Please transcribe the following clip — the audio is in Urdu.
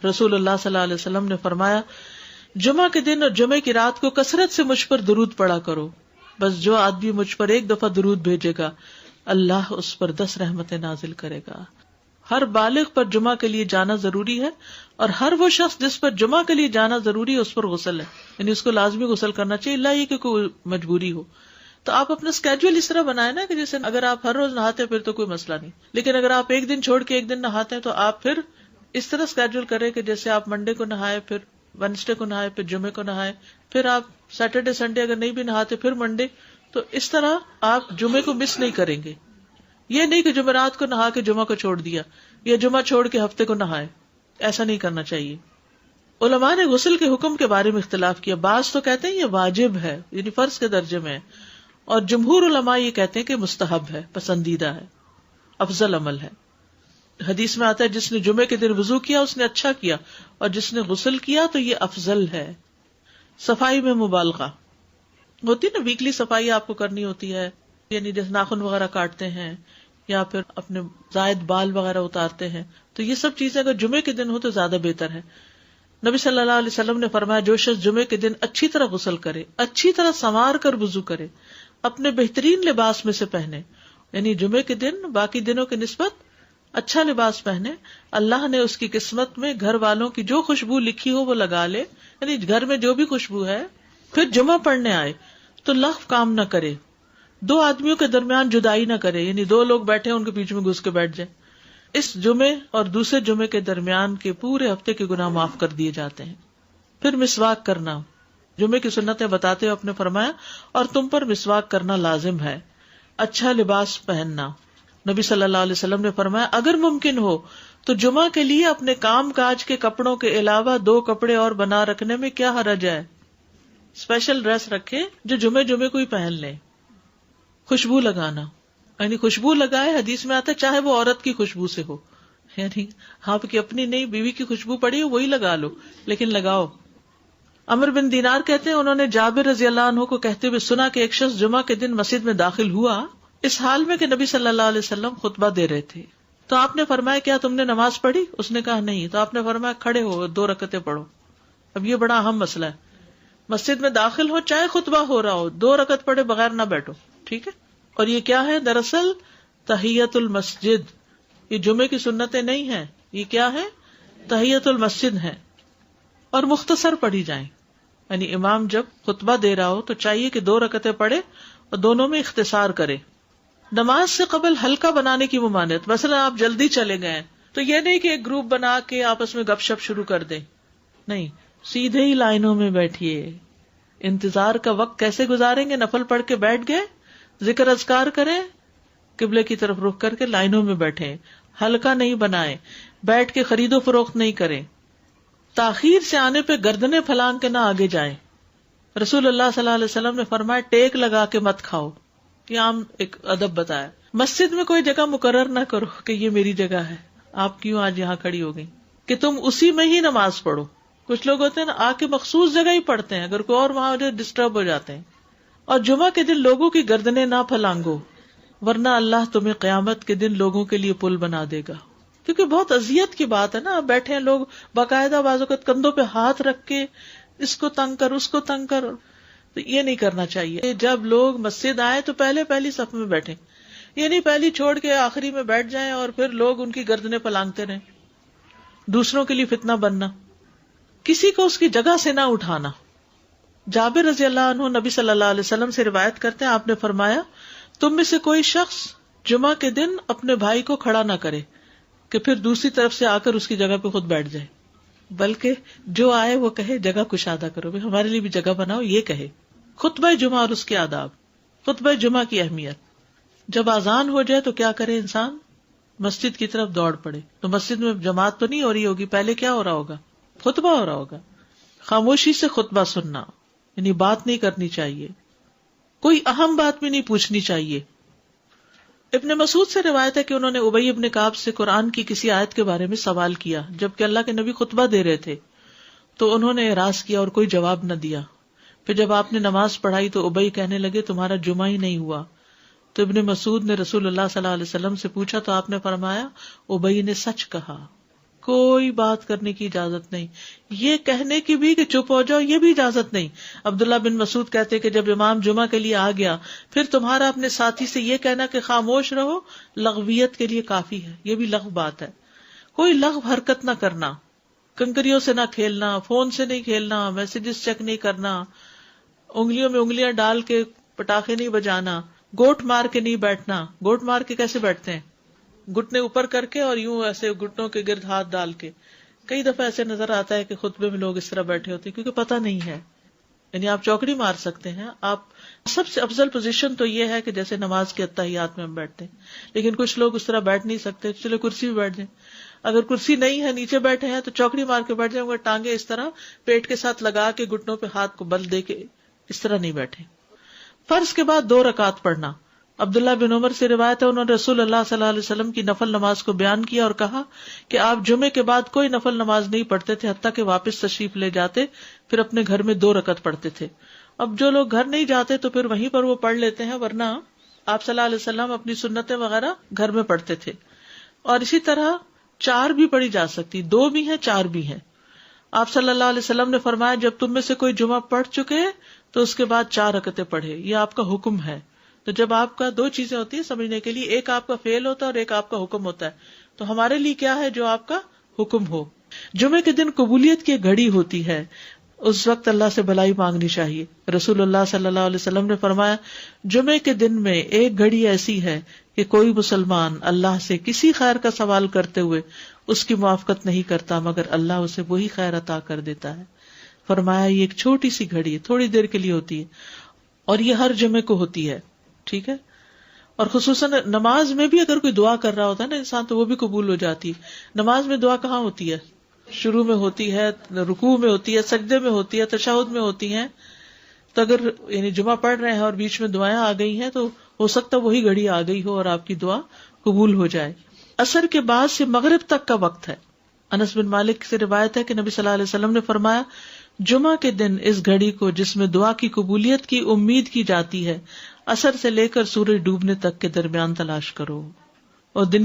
رسول اللہ صلی اللہ علیہ وسلم نے فرمایا جمعہ کے دن اور جمعے کی رات کو کثرت سے مجھ پر درود پڑا کرو، بس جو آدمی مجھ پر ایک دفعہ درود بھیجے گا اللہ اس پر 10 رحمتیں نازل کرے گا۔ ہر بالغ پر جمعہ کے لیے جانا ضروری ہے، اور ہر وہ شخص جس پر جمعہ کے لیے جانا ضروری ہے اس پر غسل ہے، یعنی اس کو لازمی غسل کرنا چاہیے، اللہ یہ کہ کوئی مجبوری ہو۔ تو آپ اپنا اسکیجول اس طرح بنائیں نا کہ جیسے اگر آپ ہر روز نہاتے ہیں پھر تو کوئی مسئلہ نہیں، لیکن اگر آپ ایک دن چھوڑ کے ایک دن نہاتے ہیں تو آپ پھر اس طرح اسکیجول کریں کہ جیسے آپ منڈے کو نہائے، پھر وینسڈے کو نہائے، پھر جمعے کو نہائے، پھر آپ سیٹرڈے سنڈے اگر نہیں بھی نہاتے پھر منڈے، تو اس طرح آپ جمعے کو مس نہیں کریں گے۔ یہ نہیں کہ جمعرات کو نہا کے جمعہ کو چھوڑ دیا یا جمعہ چھوڑ کے ہفتے کو نہائے، ایسا نہیں کرنا چاہیے۔ علماء نے غسل کے حکم کے بارے میں اختلاف کیا، بعض تو کہتے ہیں یہ واجب ہے، یعنی فرض کے درجے میں ہے، اور جمہور علماء یہ کہتے ہیں کہ مستحب ہے، پسندیدہ ہے، افضل عمل ہے۔ حدیث میں آتا ہے جس نے جمعے کے دن وضو کیا اس نے اچھا کیا، اور جس نے غسل کیا تو یہ افضل ہے۔ صفائی میں مبالغہ ہوتی نا، ویکلی صفائی آپ کو کرنی ہوتی ہے، یعنی جیسے ناخن وغیرہ کاٹتے ہیں یا پھر اپنے زائد بال وغیرہ اتارتے ہیں، تو یہ سب چیزیں اگر جمعے کے دن ہو تو زیادہ بہتر ہے۔ نبی صلی اللہ علیہ وسلم نے فرمایا جو شخص جمعے کے دن اچھی طرح غسل کرے، اچھی طرح سنوار کر وضو کرے، اپنے بہترین لباس میں سے پہنے، یعنی جمعے کے دن باقی دنوں کی نسبت اچھا لباس پہنے، اللہ نے اس کی قسمت میں گھر والوں کی جو خوشبو لکھی ہو وہ لگا لے، یعنی گھر میں جو بھی خوشبو ہے، پھر جمعہ پڑھنے آئے تو لغو کام نہ کرے، 2 آدمیوں کے درمیان جدائی نہ کرے، یعنی 2 لوگ بیٹھے ان کے بیچ میں گھس کے بیٹھ جائے۔ اس جمعے اور دوسرے جمعے کے درمیان کے پورے ہفتے کے گناہ معاف کر دیے جاتے ہیں۔ پھر مسواک کرنا، جمعے کی سنتیں بتاتے ہوئے آپ نے فرمایا اور تم پر مسواک کرنا لازم ہے۔ اچھا لباس پہننا، نبی صلی اللہ علیہ وسلم نے فرمایا اگر ممکن ہو تو جمعہ کے لیے اپنے کام کاج کے کپڑوں کے علاوہ 2 کپڑے اور بنا رکھنے میں کیا حرج ہے، اسپیشل ڈریس رکھے جو جمعے کو ہی پہن لیں۔ خوشبو لگانا، یعنی خوشبو لگائے، حدیث میں آتا ہے چاہے وہ عورت کی خوشبو سے ہو، یعنی آپ کی اپنی نہیں، بیوی کی خوشبو پڑی ہو وہی لگا لو، لیکن لگاؤ۔ عمر بن دینار کہتے ہیں انہوں نے جابر رضی اللہ عنہ کو کہتے ہوئے سنا کہ ایک شخص جمعہ کے دن مسجد میں داخل ہوا اس حال میں کہ نبی صلی اللہ علیہ وسلم خطبہ دے رہے تھے، تو آپ نے فرمایا کیا تم نے نماز پڑھی؟ اس نے کہا نہیں، تو آپ نے فرمایا کھڑے ہو 2 رکعتیں پڑھو۔ اب یہ بڑا اہم مسئلہ ہے، مسجد میں داخل ہو چاہے خطبہ ہو رہا ہو 2 رکعت پڑھے بغیر نہ بیٹھو، ٹھیک ہے؟ اور یہ کیا ہے؟ دراصل تحیت المسجد، یہ جمعے کی سنتیں نہیں ہیں، یہ کیا ہے؟ تحیت المسجد ہے، اور مختصر پڑھی جائیں، یعنی امام جب خطبہ دے رہا ہو تو چاہیے کہ 2 رکعتیں پڑھے اور دونوں میں اختصار کرے۔ نماز سے قبل ہلکا بنانے کی ممانعت، مثلا آپ جلدی چلے گئے تو یہ نہیں کہ ایک گروپ بنا کے آپس میں گپ شپ شروع کر دیں، نہیں، سیدھے ہی لائنوں میں بیٹھیے۔ انتظار کا وقت کیسے گزاریں گے؟ نفل پڑھ کے بیٹھ گئے، ذکر اذکار کریں، قبلے کی طرف رخ کر کے لائنوں میں بیٹھیں، ہلکا نہیں بنائیں، بیٹھ کے خرید و فروخت نہیں کریں، تاخیر سے آنے پہ گردنیں پھلانگ کے نہ آگے جائیں۔ رسول اللہ صلی اللہ علیہ وسلم نے فرمایا ٹیک لگا کے مت کھاؤ، یہ عام ایک ادب بتایا۔ مسجد میں کوئی جگہ مقرر نہ کرو کہ یہ میری جگہ ہے، آپ کیوں آج یہاں کھڑی ہو گئی، کہ تم اسی میں ہی نماز پڑھو۔ کچھ لوگ ہوتے ہیں نا آ کے مخصوص جگہ ہی پڑھتے ہیں، اگر کوئی اور وہاں ہو جائے ڈسٹرب ہو جاتے ہیں۔ اور جمعہ کے دن لوگوں کی گردنیں نہ پھلانگو، ورنہ اللہ تمہیں قیامت کے دن لوگوں کے لیے پل بنا دے گا، کیونکہ بہت اذیت کی بات ہے نا، بیٹھے ہیں لوگ باقاعدہ بعض اوقات کندھوں پہ ہاتھ رکھ کے اس کو تنگ کر اس کو تنگ کر، تو یہ نہیں کرنا چاہیے۔ جب لوگ مسجد آئے تو پہلی صف میں بیٹھیں، یہ نہیں پہلی چھوڑ کے آخری میں بیٹھ جائیں اور پھر لوگ ان کی گردنیں پلانگتے رہیں، دوسروں کے لیے فتنہ بننا، کسی کو اس کی جگہ سے نہ اٹھانا۔ جابر رضی اللہ عنہ نبی صلی اللہ علیہ وسلم سے روایت کرتے ہیں، آپ نے فرمایا تم میں سے کوئی شخص جمعہ کے دن اپنے بھائی کو کھڑا نہ کرے کہ پھر دوسری طرف سے آ کر اس کی جگہ پہ خود بیٹھ جائے، بلکہ جو آئے وہ کہے جگہ کشادہ کرو، ہمارے لیے بھی جگہ بناؤ، یہ کہے۔ خطبہ جمعہ اور اس کے آداب، خطبہ جمعہ کی اہمیت، جب اذان ہو جائے تو کیا کرے انسان؟ مسجد کی طرف دوڑ پڑے۔ تو مسجد میں جماعت تو نہیں ہو رہی ہوگی، پہلے کیا ہو رہا ہوگا؟ خطبہ ہو رہا ہوگا۔ خاموشی سے خطبہ سننا، یعنی بات نہیں کرنی چاہیے، کوئی اہم بات بھی نہیں پوچھنی چاہیے۔ ابن مسعود سے روایت ہے کہ انہوں نے ابی ابن کعب سے قرآن کی کسی آیت کے بارے میں سوال کیا جبکہ اللہ کے نبی خطبہ دے رہے تھے، تو انہوں نے اعراض کیا اور کوئی جواب نہ دیا۔ پھر جب آپ نے نماز پڑھائی تو ابی کہنے لگے تمہارا جمعہ ہی نہیں ہوا۔ تو ابن مسعود نے رسول اللہ صلی اللہ علیہ وسلم سے پوچھا تو آپ نے فرمایا ابی نے سچ کہا، کوئی بات کرنے کی اجازت نہیں، یہ کہنے کی بھی کہ چپ ہو جاؤ یہ بھی اجازت نہیں۔ عبداللہ بن مسعود کہتے کہ جب امام جمعہ کے لیے آ گیا پھر تمہارا اپنے ساتھی سے یہ کہنا کہ خاموش رہو لغویت کے لیے کافی ہے، یہ بھی لغو بات ہے۔ کوئی لغو حرکت نہ کرنا، کنکریوں سے نہ کھیلنا، فون سے نہیں کھیلنا، میسجز چیک نہیں کرنا، انگلیوں میں انگلیاں ڈال کے پٹاخے نہیں بجانا، گوٹ مار کے نہیں بیٹھنا۔ گوٹ مار کے کیسے بیٹھتے ہیں؟ گھٹنے اوپر کر کے اور یوں ایسے گھٹنوں کے گرد ہاتھ ڈال کے۔ کئی دفعہ ایسے نظر آتا ہے کہ خطبے میں لوگ اس طرح بیٹھے ہوتے ہیں کیونکہ پتہ نہیں ہے، یعنی آپ چوکڑی مار سکتے ہیں۔ آپ سب سے افضل پوزیشن تو یہ ہے کہ جیسے نماز کے اتحیات میں ہم بیٹھتے ہیں، لیکن کچھ لوگ اس طرح بیٹھ نہیں سکتے، چلو کرسی بھی بیٹھ جائیں۔ اگر کرسی نہیں ہے نیچے بیٹھے ہیں تو چوکڑی مار کے بیٹھ جائیں، مگر ٹانگیں اس طرح پیٹ کے ساتھ لگا کے گھٹنوں پہ ہاتھ کو بل دے کے اس طرح نہیں بیٹھے۔ فرض کے بعد 2 رکعت پڑھنا۔ عبداللہ بن عمر سے روایت ہے انہوں نے رسول اللہ صلی اللہ علیہ وسلم کی نفل نماز کو بیان کیا اور کہا کہ آپ جمعے کے بعد کوئی نفل نماز نہیں پڑھتے تھے حتیٰ کہ واپس تشریف لے جاتے، پھر اپنے گھر میں 2 رکعت پڑھتے تھے۔ اب جو لوگ گھر نہیں جاتے تو پھر وہیں پر وہ پڑھ لیتے ہیں، ورنہ آپ صلی اللہ علیہ وسلم اپنی سنتیں وغیرہ گھر میں پڑھتے تھے۔ اور اسی طرح 4 بھی پڑھی جا سکتی، 2 بھی ہیں 4 بھی ہیں۔ آپ صلی اللہ علیہ وسلم نے فرمایا جب تم میں سے کوئی جمعہ پڑھ چکے تو اس کے بعد 4 رکعتیں پڑھے، یہ آپ کا حکم ہے۔ تو جب آپ کا 2 چیزیں ہوتی ہیں سمجھنے کے لیے، ایک آپ کا فعل ہوتا ہے اور ایک آپ کا حکم ہوتا ہے، تو ہمارے لیے کیا ہے جو آپ کا حکم ہو۔ جمعے کے دن قبولیت کی گھڑی ہوتی ہے، اس وقت اللہ سے بھلائی مانگنی چاہیے۔ رسول اللہ صلی اللہ علیہ وسلم نے فرمایا جمعے کے دن میں ایک گھڑی ایسی ہے کہ کوئی مسلمان اللہ سے کسی خیر کا سوال کرتے ہوئے اس کی موافقت نہیں کرتا مگر اللہ اسے وہی خیر عطا کر دیتا ہے۔ فرمایا یہ ایک چھوٹی سی گھڑی ہے، تھوڑی دیر کے لیے ہوتی ہے، اور یہ ہر جمعے کو ہوتی ہے، ٹھیک ہے۔ اور خصوصاً نماز میں بھی اگر کوئی دعا کر رہا ہوتا ہے نا انسان تو وہ بھی قبول ہو جاتی ہے۔ نماز میں دعا کہاں ہوتی ہے؟ شروع میں ہوتی ہے، رکوع میں ہوتی ہے، سجدے میں ہوتی ہے، تشہد میں ہوتی ہیں۔ تو اگر یعنی جمعہ پڑھ رہے ہیں اور بیچ میں دعائیں آ گئی ہیں تو ہو سکتا ہے وہی گھڑی آ گئی ہو اور آپ کی دعا قبول ہو جائے۔ عصر کے بعد سے مغرب تک کا وقت ہے۔ انس بن مالک سے روایت ہے کہ نبی صلی اللہ علیہ وسلم نے فرمایا جمعہ کے دن اس گھڑی کو جس میں دعا کی قبولیت کی امید کی جاتی ہے عصر سے لے کر سورج ڈوبنے تک کے درمیان تلاش کرو، اور دن